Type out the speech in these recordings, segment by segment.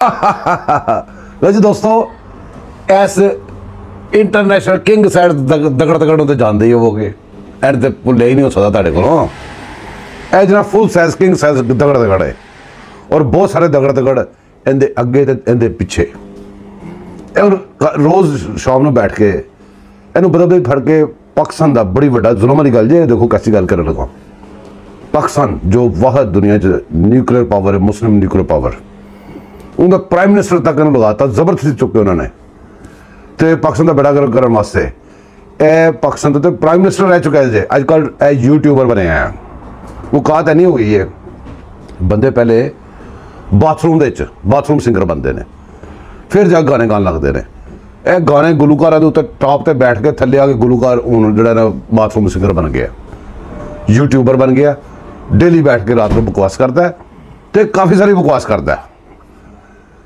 वैसे दोस्तों इस इंटरनेशनल किंग साइड दगड़ दगड़ तो जानते ही होवोगे, एड तो भुले ही नहीं हो सकता तुहाडे कोलों। ਇਹ ਜਿਹੜਾ फुल साइज किंग साइज दगड़ दगड़ है और बहुत सारे दगड़ दगड़ इनके अगे तो इनके पिछे। रोज़ शाम को बैठ के इनू बदल फड़ के पाकिस्तान का बड़ी वड्डा जुल्म वाली गल जे देखो कैसी गल कर लगा। पाकिस्तान जो वाहद दुनिया न्यूक्लियर पावर है, मुस्लिम न्यूक्लियर पावर, उनका प्राइम मिनिस्टर तक लगाता जबरदस्ती चुके उन्होंने तो पाकिस्तान का बेड़ा गर्क करने वास्ते। पाकिस्तान तो प्राइम मिनिस्टर रह चुका है अजकल यूट्यूबर बने हैं। वो कहा तो नहीं हो गई है बंदे पहले बाथरूम सिंगर बनते हैं, फिर जा गाने गान लगते हैं। यह गाने गुलूकारा के उत्ते टॉप पर बैठ के थले आके गुलूकार हूँ जो बाथरूम सिंगर बन गया, यूट्यूबर बन गया। डेली बैठ के रात को बकवास करता है तो काफ़ी सारी बकवास करता है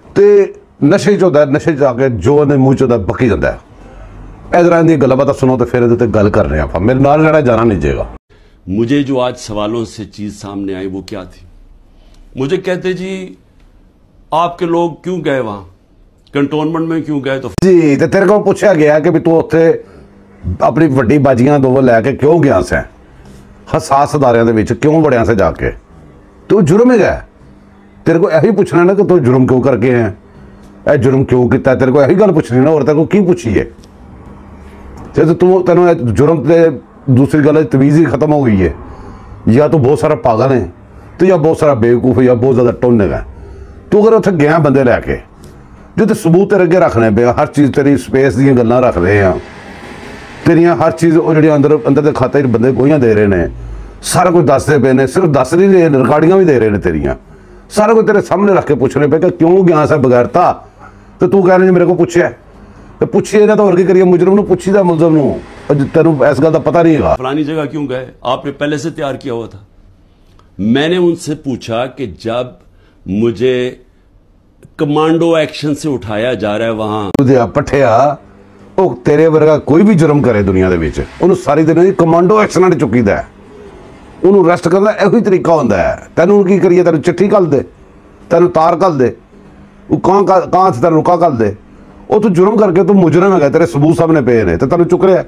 तो नशे होता है, नशे आके जो मूँह चोदा बकी जाता है। इस तरह की गल्लां बातां सुनो तो फिर ये गल कर रहे हैं आप मेरे नाल लड़ा जाना नहीं जाएगा। मुझे जो आज सवालों से चीज सामने आई वो क्या थी, मुझे कहते जी आपके लोग क्यों गए वहां, कंटोनमेंट में क्यों गए? तो जी तो तेरे को पूछा गया कि भी तू उत्थे अपनी वड्डी बाजियां दो लैके क्यों गया से, हसास अदारियां दे विच क्यों वड़िया से जाके, तू जुर्म ही गया। तेरे को यही पूछना ना कि तू जुर्म क्यों करके है, यह जुर्म क्यों किया, तेरे को यही गल पूछनी ना, और तेरे को की पूछी है। तो तू तेन जुर्म से दूसरी गल तवीज़ ही खत्म हो गई है, या तो बहुत सारा पागल है तो या बहुत सारा बेवकूफ़ है या बहुत ज़्यादा टुन्न है। तू अगर उत्थे गया बंदे लैके जो तो सबूत तेरे अगे रखने पे, हर चीज़ तेरी स्पेस दी गल्लां रख रहे हैं, तेरियां हर चीज़ जी अंदर के खाते बंदे गोहियां दे रहे हैं, सारा कुछ दसते पे ने, सिर्फ दस नहीं रहे, रिकॉर्डिंगां भी दे रहे हैं तेरियां, सारा कुछ तेरे सामने रख के पूछ रहे पे कि क्यों गया सा बगैरता। तो तू कह रहे मेरे को पूछे तो पूछिए ना, तो और की करिए, मुजरम पूछी दा मुलजम तेन इस गल का पता नहीं है। फलानी जगह क्यों गए, आपने पहले से तैयार किया हुआ था। मैंने उनसे पूछा कि जब मुझे कमांडो एक्शन से उठाया जा रहा है वहां पठिया तेरे वर्गा कोई भी जुर्म करे दुनिया के विच उन्होंने सारी दिन कमांडो एक्शन ने चुकी है, उन्होंने अरेस्ट करना यही तरीका होंदा है। तेनों की करिए, तेन चिट्ठी घल दे, तेन तार घल दे, कहाँ से तेन रुका घल दे, वो तू जुर्म करके तू मुजरम है, तेरे सबूत सामने पे ने तो तेन चुक रहा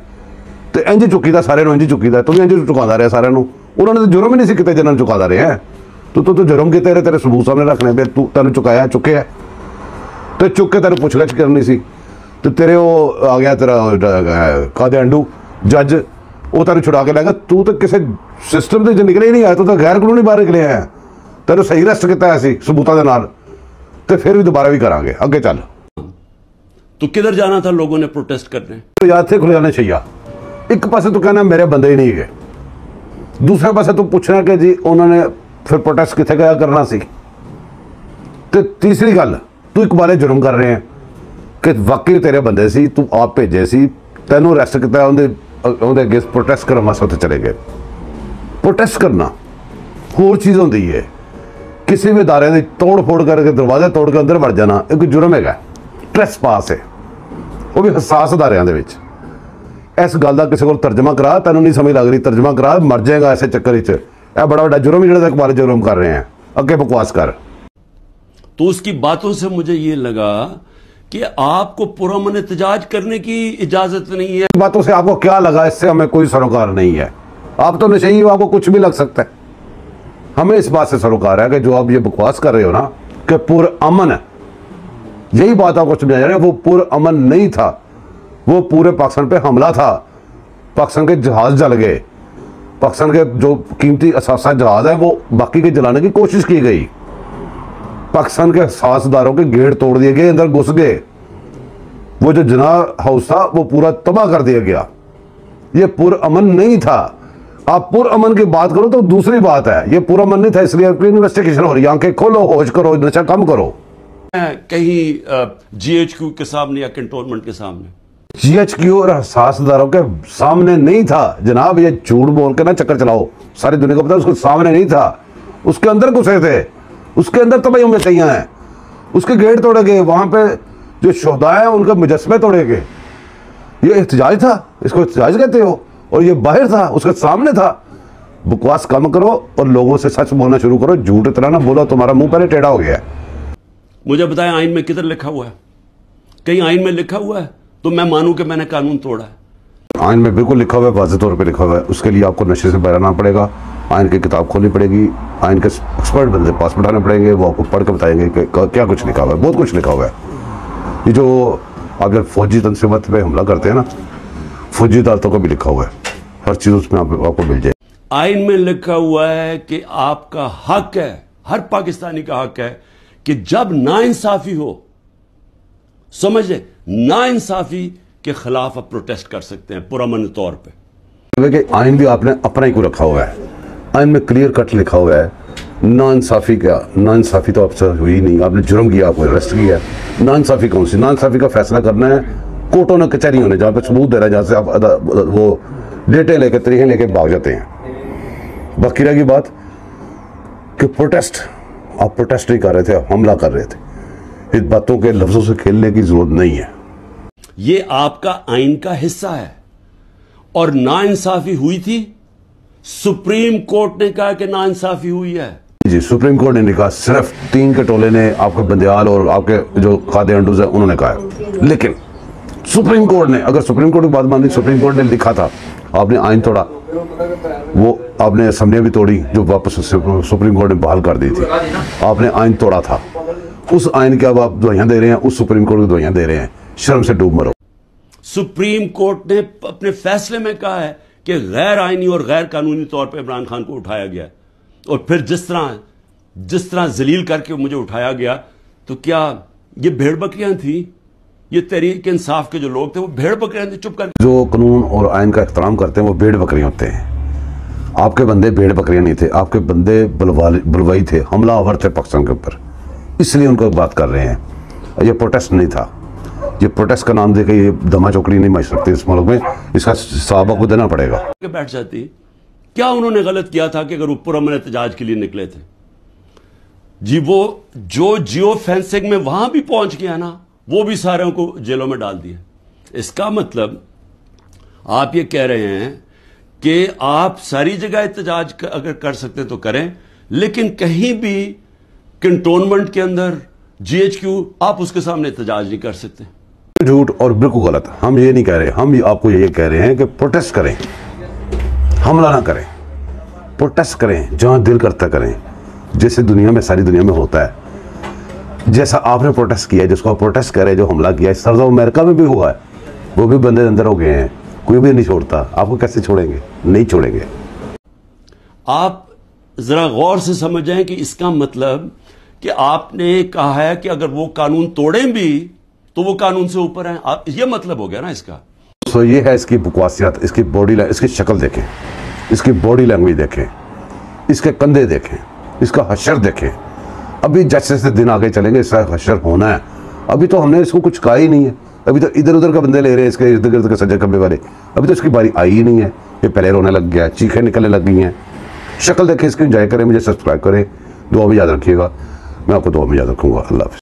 तो इंज चुकी सारे इंज चुकी तू भी इंज चुका रहा सारे उन्होंने तो जुर्म ही नहीं किते जिन्होंने चुका रहे हैं। तू जुर्म किते रहे, तेरे सबूत सामने रखने पे, तू तेन चुकाया चुके तो चुक के तेन पुछगिछ करनी सी तो तेरे वो आ गया तेरा कादे अंडू जज, वो तेन छुड़ा के लैगा। तू तो किसी सिस्टम से निकले ही नहीं आया, तू तो गैर कानूनी बाहर निकले हैं, तेन सही अरेस्ट किया सबूतों के नाल, तो फिर भी दोबारा भी करांगे, अगे चल। तो किधर जाना था लोगों ने प्रोटेस्ट करने? तो याद से खुले चाहिए। एक पासे तू कहना मेरे बंदे ही नहीं गए, दूसरे पासे तू पूछना कि जी उन्होंने फिर प्रोटेस्ट कितने गया करना सी, तो तीसरी गल तू एक बारे जुर्म कर रहे हैं कि वाकई तेरे बंदे सी, तू आप भेजे सी, तेनों अरेस्ट किया, उन्हें अगेंस्ट प्रोटेस्ट करने वास्ते उत्थे चले गए। प्रोटेस्ट करना होर चीज़ होती है, किसी भी अदारे की तोड़ फोड़ करके दरवाजे तोड़ के अंदर वड़ जाना एक जुर्म है, ट्रेस पास है, वो भी हसास अदारियां दे विच। इस गल का किसी को तर्जमा करा, तेनों नहीं समझ लग रही, तर्जमा करा, मर जाएगा ऐसे चक्कर च। यह बड़ा बड़ा जुर्म ही जो बारे जुर्म कर रहे हैं, अगे बकवास कर। तो उसकी बातों से मुझे ये लगा कि आपको पुरअमन एहतजाज करने की इजाजत नहीं है। बातों से आपको क्या लगा, इससे हमें कोई सरोकार नहीं है। आप तो नशेई हो, आपको कुछ भी लग सकता है। हमें इस बात से सरोकार है कि जो आप ये बकवास कर रहे हो ना कि पुरअमन है, यही बात आपको समझा जा रहा है, वो पुरअमन नहीं था, वो पूरे पाकिस्तान पे हमला था। पाकिस्तान के जहाज जल गए, पाकिस्तान के जो कीमती असासा जहाज है वो बाकी के जलाने की कोशिश की गई, पाकिस्तान के हसासदारों के गेट तोड़ दिए गए, अंदर घुस गए, वो जो जना हाउस था वो पूरा तबाह कर दिया गया। ये पुरअमन नहीं था। आप पुरअमन की बात करो तो दूसरी बात है, ये पुरअमन नहीं था, इसलिए इन्वेस्टिगेशन हो रही है। आंखें खोलो, होश करो, नशा कम करो। कहीं जीएचक्यू के सामने या कंटोनमेंट के सामने, जीएचक्यू और हसासदारों के सामने नहीं था जनाब। ये झूठ बोल के ना चक्कर चलाओ, सारी दुनिया को पता उसके सामने नहीं था, उसके अंदर घुसे थे, उसके अंदर तबाही में चाहिए हैं, उसके गेट तोड़े गए, वहां पे जो शोहदा हैं उनके मुजस्मे तोड़े गए। ये एहतजाज था, इसको एहतजाज कहते हो, और ये बाहर था, उसके सामने था। बकवास कम करो और लोगों से सच बोलना शुरू करो, झूठ इतना ना बोलो, तुम्हारा मुंह पहले टेढ़ा हो गया है। मुझे बताएं आइन में किधर लिखा हुआ है? कहीं आइन में लिखा हुआ है तो मैं मानूं कि मैंने कानून तोड़ा है? आइन में बिल्कुल लिखा हुआ है, वाज़ेह तौर पे लिखा हुआ है। उसके लिए आपको नशे से बहराना पड़ेगा, आइन की किताब खोलनी पड़ेगी, आइन के एक्सपर्ट बंदे पास बैठाने पड़ेंगे, वो आपको पढ़ के बताएंगे कि क्या कुछ लिखा हुआ है। बहुत कुछ लिखा हुआ है। ये जो आप जब फौजी तंजीमत पे हमला करते हैं ना, फौजी अदालतों का भी लिखा हुआ है, हर चीज़ उसमें आपको मिल जाए। आइन में लिखा हुआ है कि आपका हक है, हर पाकिस्तानी का हक है कि जब नाइंसाफी हो, समझ ले, नाइंसाफी के खिलाफ आप प्रोटेस्ट कर सकते हैं पुरअमन तौर पे। कि आइन भी आपने अपना ही को रखा हुआ है। आइन में क्लियर कट लिखा हुआ है नाइंसाफी क्या। नाइंसाफी तो आपसे हुई नहीं, आपने जुर्म किया, आपको अरेस्ट किया। नाइंसाफी कौन सी? नाइंसाफी का फैसला करना है कोर्टों ने, कचहरियों ने, जहाँ पे सबूत दे रहा है, जहाँ से आप वो डेटे लेके तरीके लेके भाग जाते हैं। बाकी रही बात कि प्रोटेस्ट, आप प्रोटेस्ट नहीं कर रहे थे, आप हमला कर रहे थे। इन बातों के लफ्जों से खेलने की जरूरत नहीं है। ये आपका आइन का हिस्सा है और नाइंसाफी हुई थी। सुप्रीम कोर्ट ने कहा कि नाइंसाफी हुई है। जी, सुप्रीम कोर्ट ने कहा, सिर्फ 3 के टोले ने, आपके बंदियाल और आपके जो खादे अंडूज है उन्होंने कहा है। लेकिन सुप्रीम कोर्ट ने, अगर सुप्रीम कोर्ट की बात मानी, सुप्रीम कोर्ट ने लिखा था, आपने आइन तोड़ा, वो आपने असेंबली भी तोड़ी जो वापस सुप्रीम कोर्ट ने बहाल कर दी थी। आपने आइन तोड़ा था, उस आइन के अब आप दुआइयां दे रहे हैं, उस सुप्रीम कोर्ट को दुआइयां दे रहे हैं। शर्म से डूब मरो। सुप्रीम कोर्ट ने अपने फैसले में कहा है कि गैर आईनी और गैर कानूनी तौर पर इमरान खान को उठाया गया, और फिर जिस तरह जलील करके मुझे उठाया गया, तो क्या ये भेड़ बकरियां थी? ये तहरीक इंसाफ के जो लोग थे वो भेड़ बकरियां थे, चुप करके। जो कानून और आइन का एहतराम करते हैं वो भेड़ बकरियां होते हैं। आपके बंदे भेड़ बकरियां नहीं थे, आपके बंदे बलवाई थे, हमलावर थे पाकिस्तान के ऊपर, इसलिए उनको बात कर रहे हैं। ये प्रोटेस्ट नहीं था। ये प्रोटेस्ट का नाम देकर ये दमा चौकड़ी नहीं मच सकती इस मुल्क में, इसका हिसाब आपको देना पड़ेगा। बैठ जाती, क्या उन्होंने गलत किया था कि अगर ऊपर अमन एहतजाज के लिए निकले थे? जी, वो जो जियो फेंसिंग में वहां भी पहुंच गया ना, वो भी सारों को जेलों में डाल दिया। इसका मतलब आप ये कह रहे हैं कि आप सारी जगह एहतजाज अगर कर सकते तो करें, लेकिन कहीं भी कंटोनमेंट के अंदर GHQ आप उसके सामने एहतजाज नहीं कर सकते। झूठ और बिल्कुल गलत। हम ये नहीं कह रहे, हम आपको ये कह रहे हैं कि प्रोटेस्ट करें, हमला ना करें, प्रोटेस्ट करें, जहां दिल करता करें, जैसे दुनिया में, सारी दुनिया में होता है। जैसा आपने प्रोटेस्ट किया, जिसको आप प्रोटेस्ट कर रहे हैं, जो हमला किया है, सर्द अमेरिका में भी हुआ है, वो भी बंदे अंदर हो गए हैं, कोई भी नहीं छोड़ता। आपको कैसे छोड़ेंगे? नहीं छोड़ेंगे। आप जरा गौर से समझें कि इसका मतलब कि आपने कहा है कि अगर वो कानून तोड़ें भी तो वो कानून से ऊपर हैं। आप, ये मतलब हो गया ना इसका। तो ये है इसकी बकवासियत, इसकी इसकी शक्ल देखें, इसकी बॉडी लैंग्वेज देखें, इसके कंधे देखें, इसका हशर देखें। अभी जैसे जैसे दिन आगे चलेंगे इसका हशर होना है। अभी तो हमने इसको कुछ कहा ही नहीं है। अभी तो इधर उधर का बंदे ले रहे हैं, इसके इर्द गिर्द के सज्जे कब्बे वाले। अभी तो इसकी बारी आई ही नहीं है। ये पहले रोने लग गया, चीखें निकलने लग गई हैं। शक्ल देखें इसकी, एंजॉय करें, मुझे सब्सक्राइब करें, दुआ में याद रखिएगा। मैं आपको दुआ में याद रखूंगा। अल्लाह हाफ़िज़।